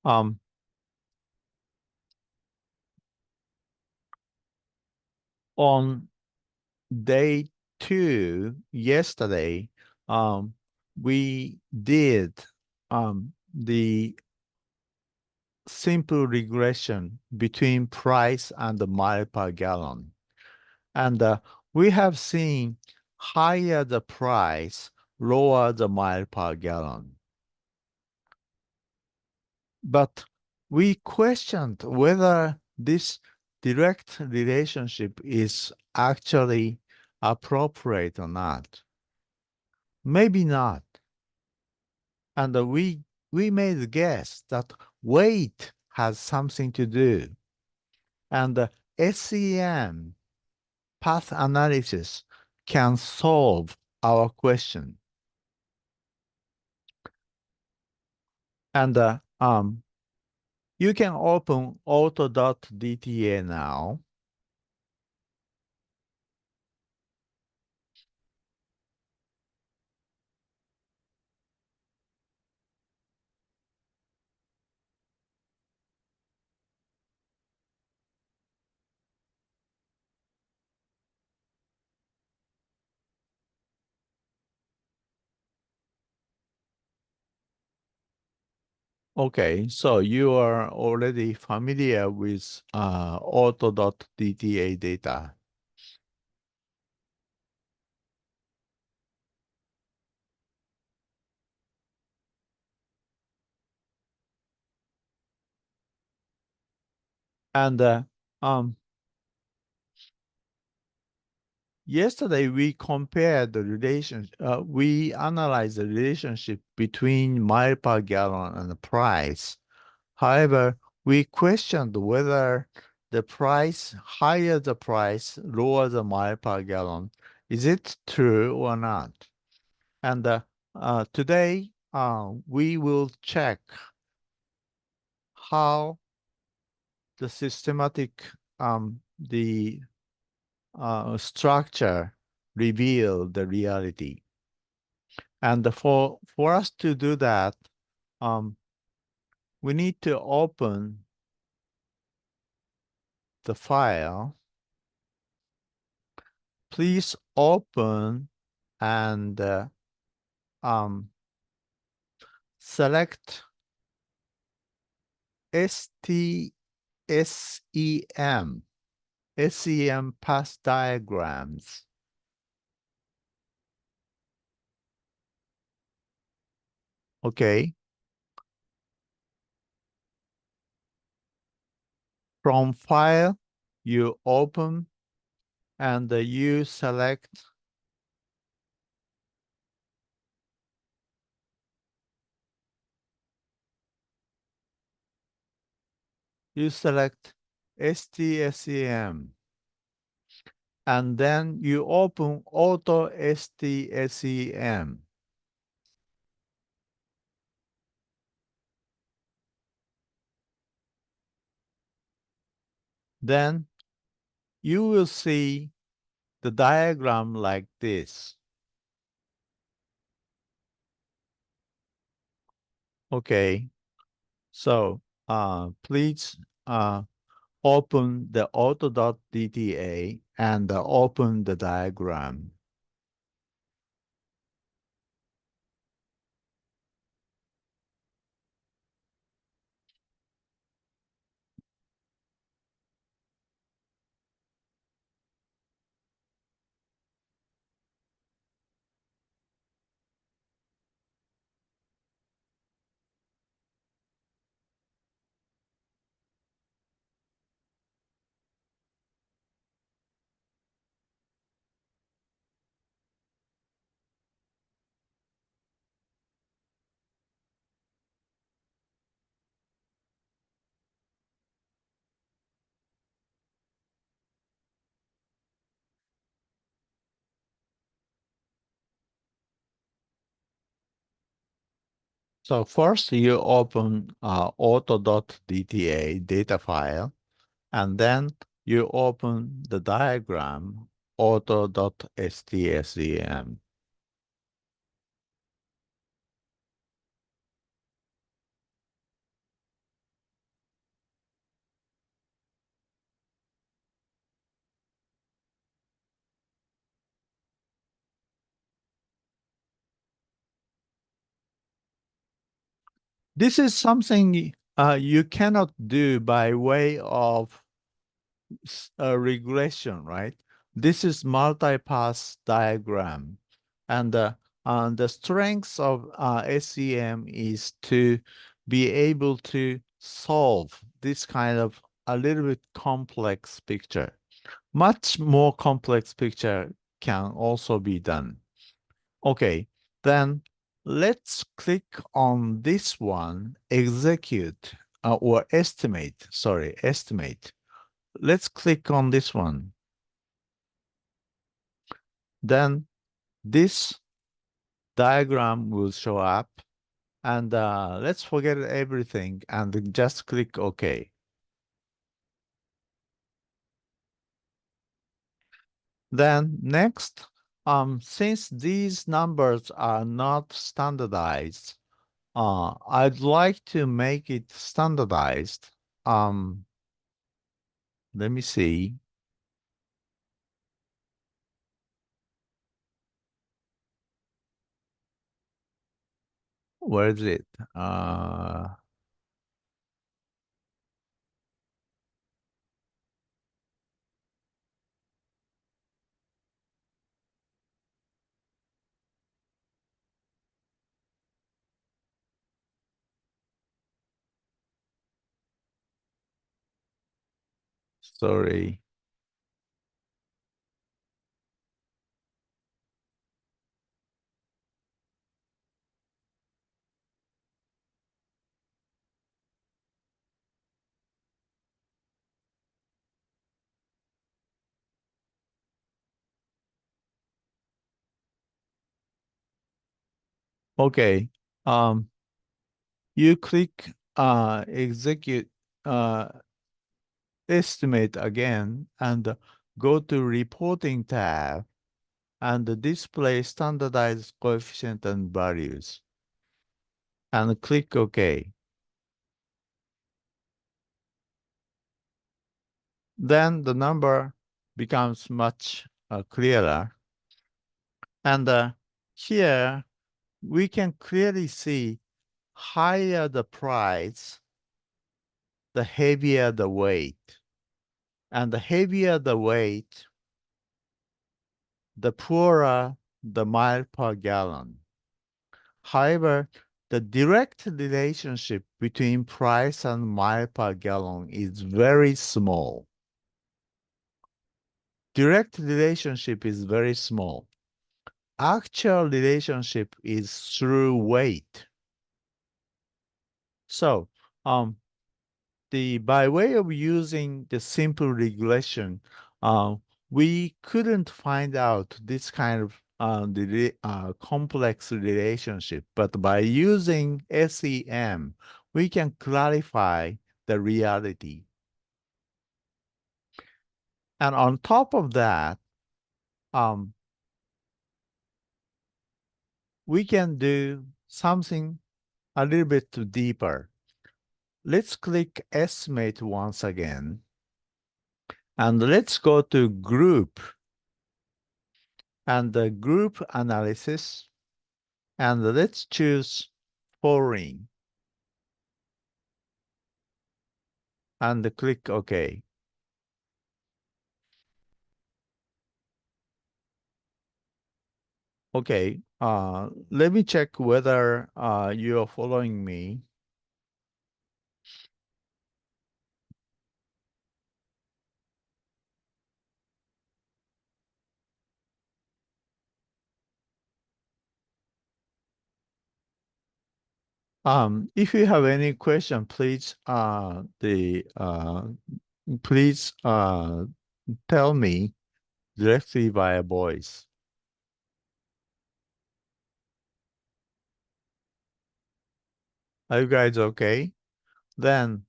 On day 2, yesterday, we did the simple regression between price and the mile per gallon. And we have seen higher the price, lower the mile per gallon. But we questioned whether this direct relationship is actually appropriate or not. Maybe not. And we made the guess that weight has something to do. And SEM path analysis can solve our question. And you can open auto.dta now. Okay, so you are already familiar with auto.dta data. And yesterday we compared the we analyzed the relationship between mile per gallon and the price. However, we questioned whether the price, higher the price, lower the mile per gallon. Is it true or not? And today we will check how the systematic, the structure reveal the reality. And for us to do that, we need to open the file. Please open and select SEM path diagrams. Okay. From file, you open and you select STSEM, and then you open Auto STSEM. Then you will see the diagram like this. Okay, so please open the auto.dta and open the diagram. So first you open auto.dta data file, and then you open the diagram auto.stsem. This is something you cannot do by way of a regression, right? This is multi-pass diagram. And the strength of SEM is to be able to solve this kind of a little bit complex picture. Much more complex picture can also be done. Okay, then let's click on this one, execute or estimate, sorry, estimate. Let's click on this one. Then this diagram will show up, and let's forget everything and just click OK. Then next, since these numbers are not standardized, I'd like to make it standardized. Let me see. Where is it? Sorry. Okay. You click execute estimate again and go to reporting tab and display standardized coefficient and values and click OK. Then the number becomes much clearer. And here we can clearly see higher the price, the heavier the weight. And the heavier the weight, the poorer the mile per gallon. However, the direct relationship between price and mile per gallon is very small. Direct relationship is very small. Actual relationship is through weight. So, by way of using the simple regression, we couldn't find out this kind of complex relationship, but by using SEM, we can clarify the reality. And on top of that, we can do something a little bit deeper. Let's click Estimate once again. And let's go to Group and the Group Analysis. And let's choose Foreign. And click OK. Okay, let me check whether you are following me. If you have any question, please please tell me directly via voice. Are you guys okay? Then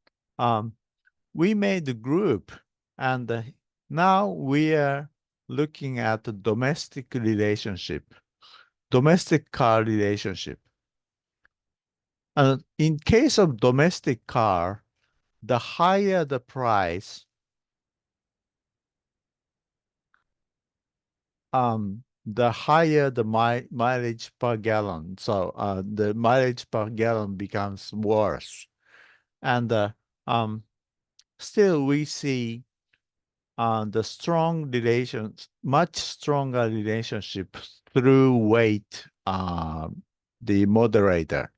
we made the group, and now we are looking at the domestic relationship, domestic car relationship. In case of domestic car, the higher the price, the higher the mileage per gallon. So the mileage per gallon becomes worse. And still we see the strong relations, much stronger relationship through weight, the moderator.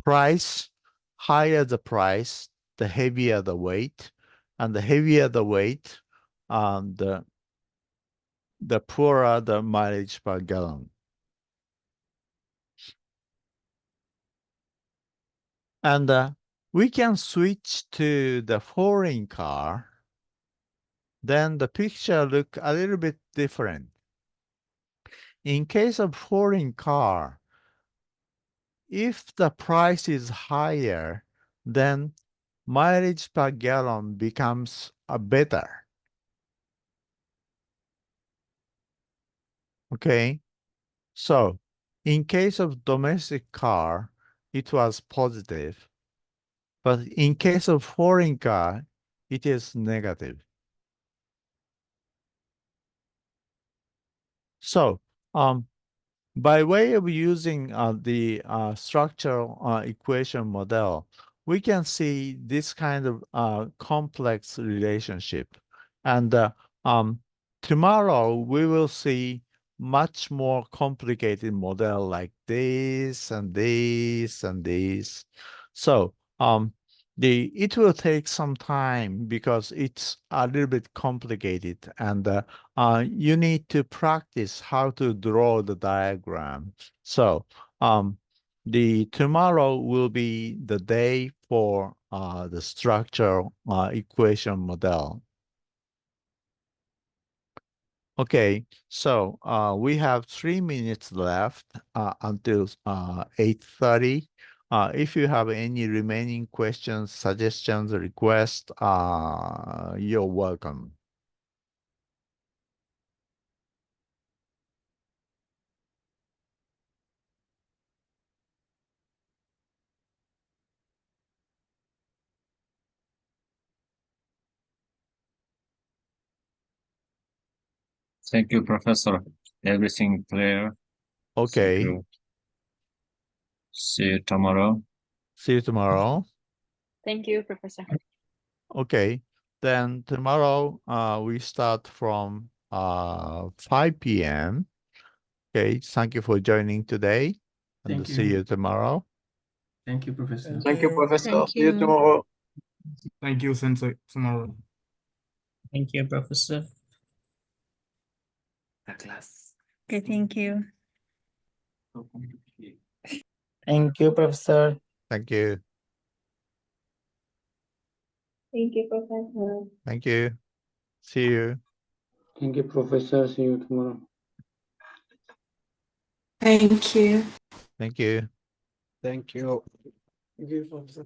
Price, higher the price, the heavier the weight, and the heavier the weight, the poorer the mileage per gallon. And we can switch to the foreign car. Then the picture look a little bit different. In case of foreign car, if the price is higher, then mileage per gallon becomes better. Okay, so in case of domestic car, it was positive, but in case of foreign car, it is negative. So, by way of using the structural equation model, we can see this kind of complex relationship. And tomorrow we will see much more complicated model like this and this and this. So it will take some time because it's a little bit complicated, and you need to practice how to draw the diagram. So the tomorrow will be the day for the structure equation model. Okay, so we have 3 minutes left until 8:30. If you have any remaining questions, suggestions, requests, you're welcome. Thank you, Professor. Everything clear. Okay, See you tomorrow. see you tomorrow. Thank you, Professor. Okay, then tomorrow we start from 5 p.m. Okay, thank you for joining today, and Thank see you. you tomorrow. Thank you, Professor. Thank you, Professor. Thank See you you. tomorrow. Thank you, Sensei. Tomorrow. Thank you, Professor. Okay, thank you. Thank you, Professor. Thank you. Thank you, Professor. Thank you. See you. Thank you, Professor. See you tomorrow. Thank you. Thank you. Thank you. Thank you, Professor.